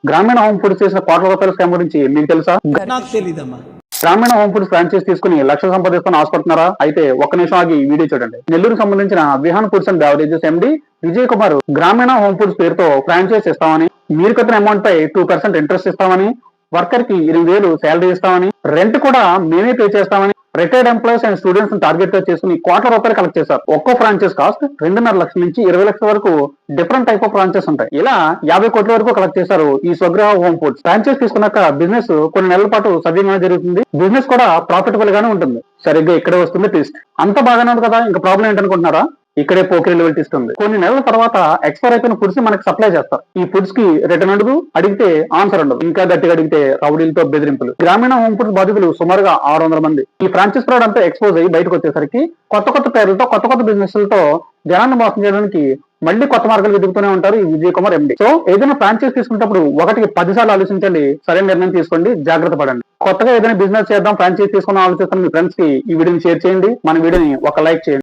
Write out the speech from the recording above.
గ్రామీణ home foods చేసిన కోట్ల రూపాయల స్కామ్ గురించి మీకు తెలుసా? నాకు తెలీదమ్మా. గ్రామీణ హోమ్ ఫుడ్స్ ఫ్రాంచైజ్ తీసుకుని లక్ష సంపాదిస్తున్న ఆశపడుతున్నారా? అయితే ఒక్క నిమిషం ఆగి ఈ వీడియో చూడండి. నెల్లూరు సంబంధించిన విహాన్ ఫుడ్స్ అండ్ బెవరేజెస్ ఎండి విజయ్ కుమార్ గ్రామీణ హోమ్ ఫుడ్స్ పేరుతో ఫ్రాంచైజ్ ఇస్తామని, మీరు కట్టిన అమౌంట్ పై 2% ఇంట్రెస్ట్ ఇస్తామని, వర్కర్ కి 8,000 శాలరీ ఇస్తామని, రెంట్ కూడా మేమే పే చేస్తామని retired employees and students target గా చేసుకుని కోట్ల రూపాయలు కలెక్ట్ చేశారు. ఒక్కో ఫ్రాంచైజ్ కాస్ట్ 2.5 లక్షల నుంచి 20 లక్షల వరకు డిఫరెంట్ టైప్ ఆఫ్ ఫ్రాంచైజ్ ఉంటాయి. ఇలా 50 కోట్ల వరకు కలెక్ట్ చేశారు ఈ స్వగృహ హోమ్ ఫుడ్స్. ఫ్రాంచైజ్ తీసుకున్నాక బిజినెస్ కొన్ని నెలల పాటు సవ్యంగా జరుగుతుంది. బిజినెస్ కూడా ప్రాఫిటబుల్ గానే ఉంటుంది. సరిగ్గా ఇక్కడే వస్తుంది ట్విస్ట్. అంత బాగానే ఉంది కదా, ఇంకా ప్రాబ్లం ఏంటనుకుంటున్నారా? ఇక్కడే పోకిరి లెవెల్ ట్విస్ట్ ఉంది. కొన్ని నెలల తర్వాత ఎక్స్పైర్ అయిపోయిన ఫుడ్స్ మనకి సప్లై చేస్తారు. ఈ ఫుడ్స్ కి రిటర్న్ అడుగు, అడిగితే ఆన్సర్ ఉండదు. ఇంకా గట్టిగా అడిగితే రౌడీలతో బెదిరింపులు. గ్రామీణ హోమ్ ఫుడ్స్ బాధితులు సుమారుగా 600 మంది. ఈ ఫ్రాంచైజ్ ఫ్రాడ్ అంతా ఎక్స్పోజ్ అయ్యి బయటకు వచ్చేసరికి కొత్త పేర్లతో కొత్త బిజినెస్ లతో జనాన్ని మోసం చేయడానికి మళ్ళీ కొత్త మార్గాలు వెతుకుతూనే ఉంటారు ఈ విజయ్ కుమార్ ఎండి. సో ఏదైనా ఫ్రాంచైజ్ తీసుకునేటప్పుడు 1కి 10 సార్లు ఆలోచించండి. సరైన నిర్ణయం తీసుకోండి, జాగ్రత్త పడండి. కొత్తగా ఏదైనా బిజినెస్ చేద్దాం, ఫ్రాంచైజ్ తీసుకుని ఆలోచిస్తున్న మీ ఫ్రెండ్స్ కి ఈ వీడియోని షేర్ చేయండి. మన వీడియోని ఒక లైక్ చేయండి.